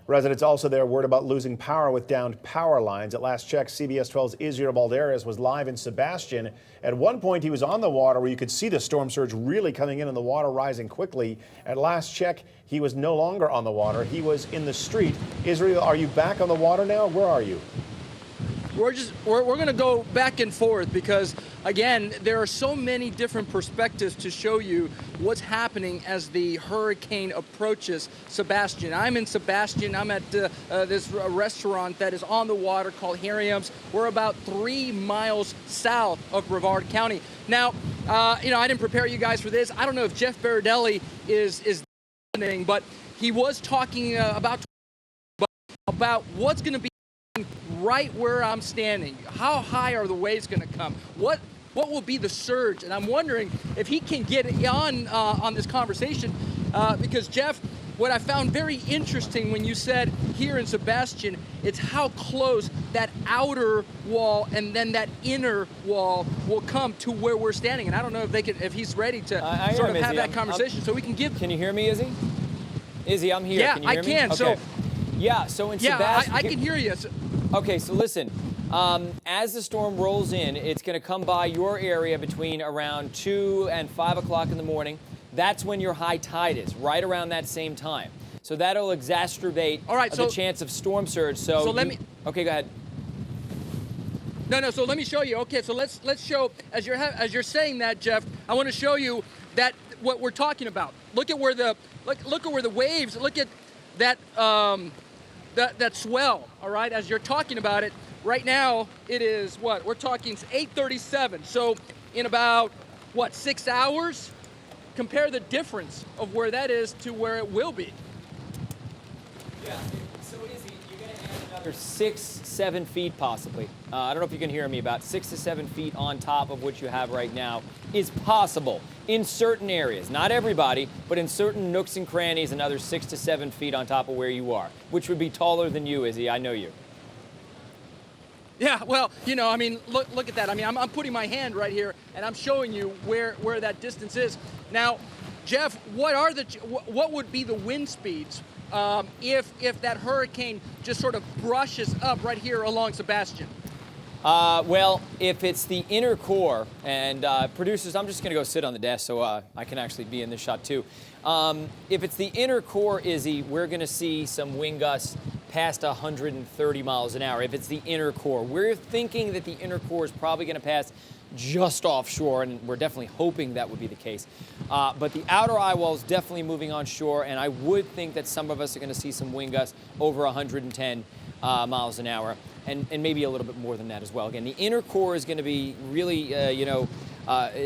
Residents also there worried about losing power with downed power lines. At last check, CBS 12's Israel Balderas was live in Sebastian. At one point, he was on the water where you could see the storm surge really coming in and the water rising quickly. At last check, he was no longer on the water. He was in the street. Israel, are you back on the water now? Where are you? We're going to go back and forth because, again, there are so many different perspectives to show you what's happening as the hurricane approaches Sebastian. I'm in Sebastian. I'm at this restaurant that is on the water called Harium's. We're about 3 miles south of Brevard County. Now, I didn't prepare you guys for this. I don't know if Jeff Berardelli is listening, but he was talking about what's going to be right where I'm standing. How high are the waves going to come? What will be the surge? And I'm wondering if he can get on this conversation because, Jeff, what I found very interesting when you said here in Sebastian, it's how close that outer wall and then that inner wall will come to where we're standing. And I don't know if he's ready to sort of have that conversation so we can give. Can you hear me, Izzy? Izzy, I'm here. Yeah, can you hear I can. Me? Okay. So in Sebastian. I can hear you. Okay, so listen, as the storm rolls in, it's going to come by your area between around 2 and 5 o'clock in the morning. That's when your high tide is, right around that same time. So that'll exacerbate the chance of storm surge. So let me. Okay, go ahead. No. So let me show you. Okay, so let's show as you're saying that, Jeff. I want to show you that what we're talking about. Look at where the waves. Look at that. That swell, all right, as you're talking about it, right now it is what? We're talking 8:37. So in about, 6 hours? Compare the difference of where that is to where it will be. Yeah, so Izzy, you're going to add another 6-7 feet possibly. I don't know if you can hear me, about 6 to 7 feet on top of what you have right now is possible in certain areas. Not everybody, but in certain nooks and crannies, another 6 to 7 feet on top of where you are, which would be taller than you, Izzy. I know you. Yeah, well, look at that. I'm putting my hand right here, and I'm showing you where that distance is. Now, Jeff, what would be the wind speeds if that hurricane just sort of brushes up right here along Sebastian? Well, if it's the inner core, and producers, I'm just going to go sit on the desk so I can actually be in this shot too. If it's the inner core, Izzy, we're going to see some wind gusts past 130 miles an hour. If it's the inner core, we're thinking that the inner core is probably going to pass just offshore, and we're definitely hoping that would be the case. But the outer eyewall is definitely moving on shore, and I would think that some of us are going to see some wind gusts over 110 miles an hour. And maybe a little bit more than that as well. Again, the inner core is going to be really, it's going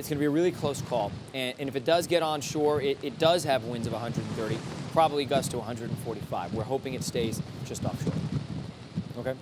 to be a really close call. And if it does get on shore, it does have winds of 130, probably gusts to 145. We're hoping it stays just offshore. Okay?